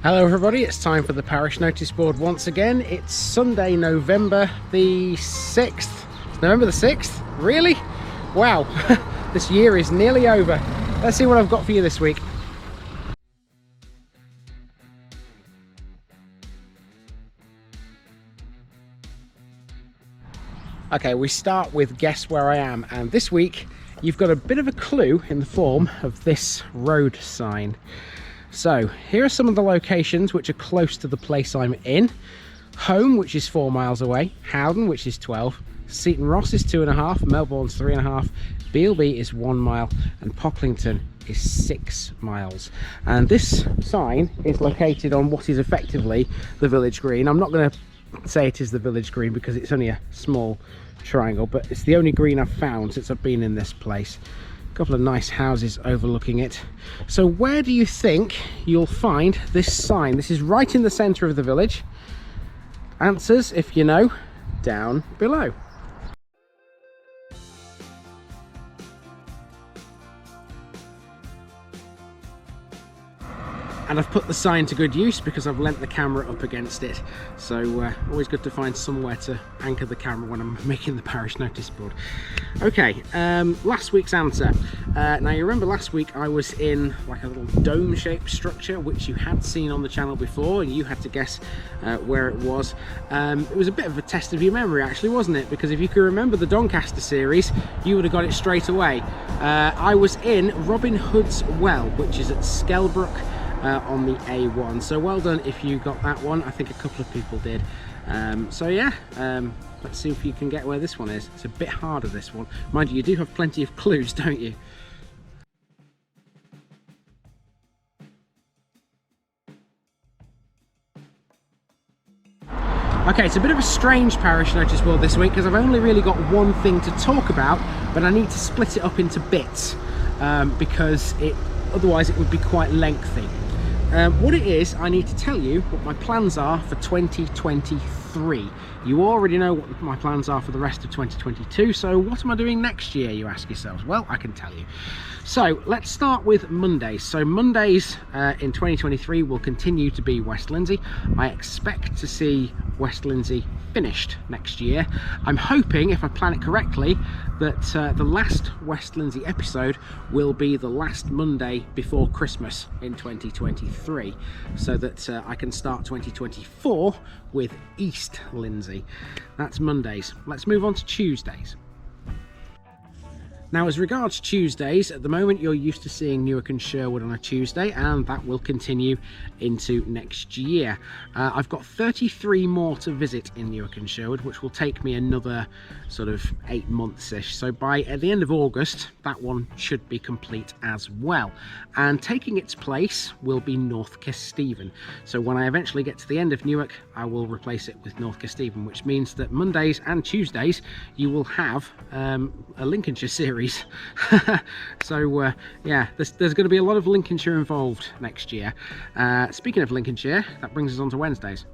Hello everybody, it's time for the Parish Notice Board once again. It's Sunday, November the 6th. It's November the 6th? Really? Wow, this year is nearly over. Let's see what I've got for you this week. Okay, we start with Guess Where I Am, and this week you've got a bit of a clue in the form of this road sign. So here are some of the locations which are close to the place I'm in. Home, which is 4 miles away, Howden, which is 12, Seaton Ross is 2.5, Melbourne's 3.5, Bealby is 1 mile, and Pocklington is 6 miles. And this sign is located on what is effectively the village green. I'm not going to say it is the village green because it's only a small triangle, but it's the only green I've found since I've been in this place. A couple of nice houses overlooking it. So where do you think you'll find this sign? This is right in the centre of the village. Answers, if you know, down below. And I've put the sign to good use because I've leant the camera up against it. So always good to find somewhere to anchor the camera when I'm making the Parish Notice Board. Okay, last week's answer. Now you remember last week I was in like a little dome-shaped structure which you had seen on the channel before, and you had to guess where it was. It was a bit of a test of your memory actually, wasn't it? Because if you can remember the Doncaster series, you would have got it straight away. I was in Robin Hood's Well, which is at Skelbrooke, on the A1. So well done if you got that one. I think a couple of people did. So yeah, let's see if you can get where this one is. It's a bit harder, this one. Mind you, you do have plenty of clues, don't you? Okay, it's a bit of a strange Parish Notice Board this week because I've only really got one thing to talk about, but I need to split it up into bits because otherwise it would be quite lengthy. What it is, I need to tell you what my plans are for 2023. You already know what my plans are for the rest of 2022, so what am I doing next year, you ask yourselves? Well, I can tell you. So let's start with Mondays. So Mondays in 2023 will continue to be West Lindsey. I expect to see West Lindsey finished next year. I'm hoping, if I plan it correctly, that the last West Lindsey episode will be the last Monday before Christmas in 2023, so that I can start 2024 with East Lindsey. That's Mondays. Let's move on to Tuesdays. Now, as regards Tuesdays, at the moment you're used to seeing Newark and Sherwood on a Tuesday, and that will continue into next year. I've got 33 more to visit in Newark and Sherwood, which will take me another sort of 8 months-ish. So at the end of August, that one should be complete as well. And taking its place will be North Kesteven. So when I eventually get to the end of Newark, I will replace it with North Kesteven, which means that Mondays and Tuesdays you will have a Lincolnshire series. So yeah, there's going to be a lot of Lincolnshire involved next year. Speaking of Lincolnshire, that brings us on to Wednesdays.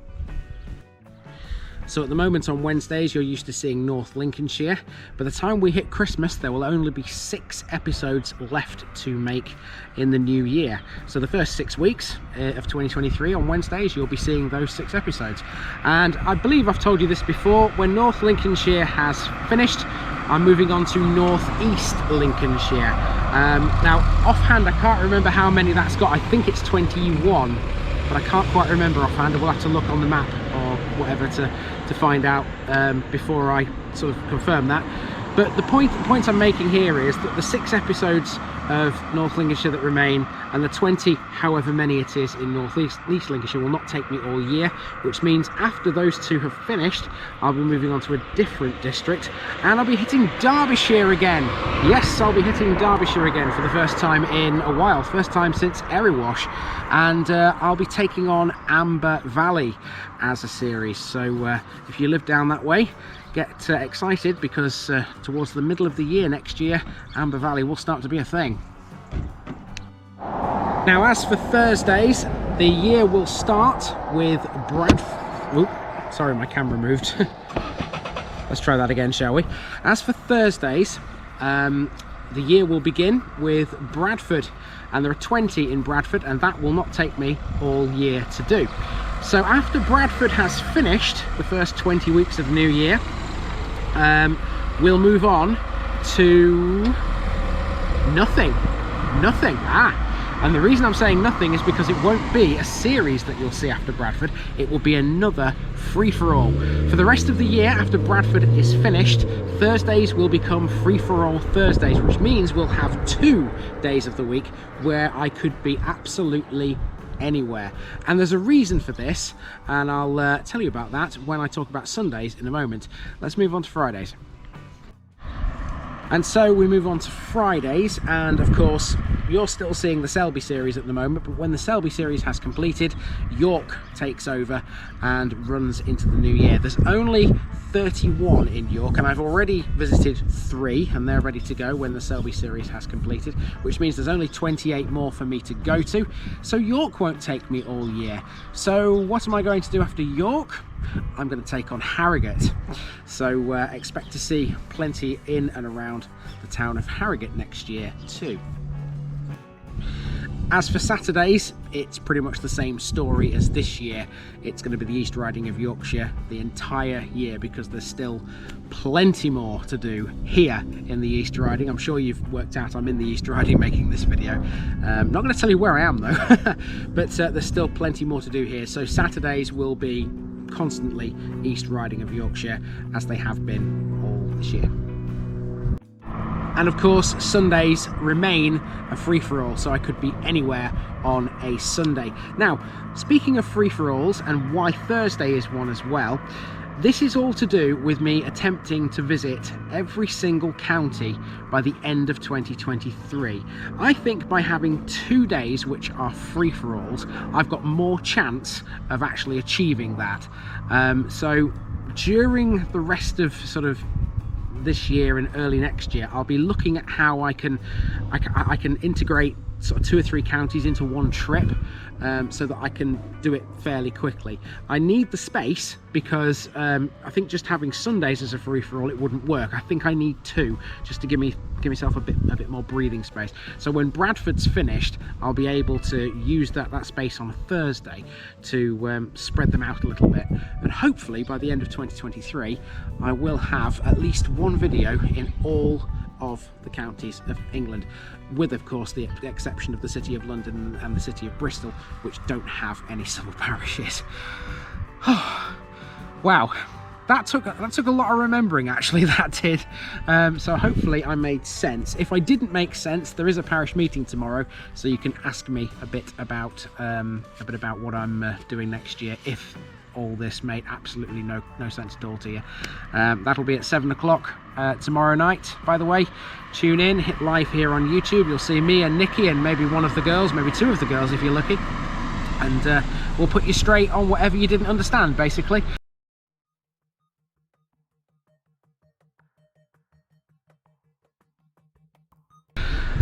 So at the moment on Wednesdays you're used to seeing North Lincolnshire. By the time we hit Christmas there will only be 6 episodes left to make in the new year. So the first 6 weeks of 2023 on Wednesdays you'll be seeing those 6 episodes. And I believe I've told you this before, when North Lincolnshire has finished I'm moving on to North East Lincolnshire. Now offhand I can't remember how many that's got. I think it's 21, but I can't quite remember offhand. We'll have to look on the map or whatever to find out before I sort of confirm that. But the point I'm making here is that the 6 episodes of North Lincolnshire that remain and the 20 however many it is in North East Lincolnshire will not take me all year, which means after those 2 have finished I'll be moving on to a different district and I'll be hitting Derbyshire again. Yes, I'll be hitting Derbyshire again for the first time in a while, first time since Erewash, and I'll be taking on Amber Valley as a series. So if you live down that way, get excited because towards the middle of the year next year Amber Valley will start to be a thing. Now as for Thursdays, the year will start with sorry, my camera moved. Let's try that again, shall we? As for Thursdays, the year will begin with Bradford, and there are 20 in Bradford, and that will not take me all year to do. So after Bradford has finished the first 20 weeks of the new year, we'll move on to nothing. And the reason I'm saying nothing is because it won't be a series that you'll see after Bradford. It will be another free-for-all. For the rest of the year, after Bradford is finished, Thursdays will become free-for-all Thursdays, which means we'll have 2 days of the week where I could be absolutely anywhere. And there's a reason for this, and I'll tell you about that when I talk about Sundays in a moment. Let's move on to Fridays. And so we move on to Fridays, and of course you're still seeing the Selby series at the moment, but when the Selby series has completed, York takes over and runs into the new year. There's only 31 in York, and I've already visited 3, and they're ready to go when the Selby series has completed, which means there's only 28 more for me to go to. So York won't take me all year. So what am I going to do after York? I'm going to take on Harrogate. So expect to see plenty in and around the town of Harrogate next year too. As for Saturdays, it's pretty much the same story as this year. It's going to be the East Riding of Yorkshire the entire year, because there's still plenty more to do here in the East Riding. I'm sure you've worked out I'm in the East Riding making this video. Not going to tell you where I am though, but there's still plenty more to do here. So Saturdays will be constantly East Riding of Yorkshire, as they have been all this year. And of course Sundays remain a free-for-all, so I could be anywhere on a Sunday. Now, speaking of free-for-alls, and why Thursday is one as well, this is all to do with me attempting to visit every single county by the end of 2023. I think by having 2 days which are free-for-alls, I've got more chance of actually achieving that. So during the rest of sort of this year and early next year, I'll be looking at how I can integrate sort of 2 or 3 counties into one trip, so that I can do it fairly quickly. I need the space because I think just having Sundays as a free-for-all, it wouldn't work. I think I need 2 just to give myself a bit more breathing space. So when Bradford's finished, I'll be able to use that space on a Thursday to spread them out a little bit, and hopefully by the end of 2023 I will have at least 1 video in all of the counties of England, with of course the exception of the City of London and the City of Bristol, which don't have any civil parishes. Wow, that took a lot of remembering, actually, that did. So hopefully I made sense. If I didn't make sense, there is a parish meeting tomorrow, so you can ask me a bit about what I'm doing next year, if all this made absolutely no sense at all to you. That'll be at 7 o'clock tomorrow night, by the way. Tune in, hit live here on YouTube. You'll see me and Nikki and maybe one of the girls, maybe 2 of the girls if you're lucky, and we'll put you straight on whatever you didn't understand, basically.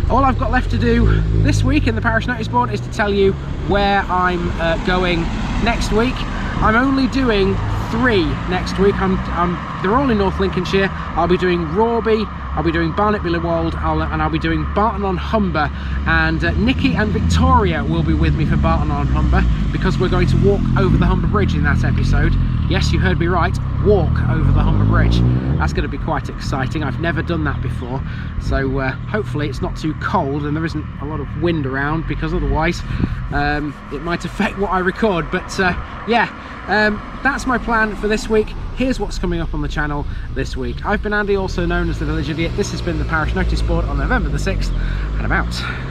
All I've got left to do this week in the Parish Noticeboard is to tell you where I'm going next week. I'm only doing 3 next week. They're all in North Lincolnshire. I'll be doing Rawby, I'll be doing Barnet-Billy-Wold, and I'll be doing Barton on Humber. And Nikki and Victoria will be with me for Barton on Humber, because we're going to walk over the Humber Bridge in that episode. Yes, you heard me right, walk over the Humber Bridge. That's going to be quite exciting. I've never done that before, so hopefully it's not too cold and there isn't a lot of wind around, because otherwise it might affect what I record. But that's my plan for this week. Here's what's coming up on the channel this week. I've been Andy, also known as the Village Idiot. This has been the Parish Noticeboard on November the 6th, and I'm out.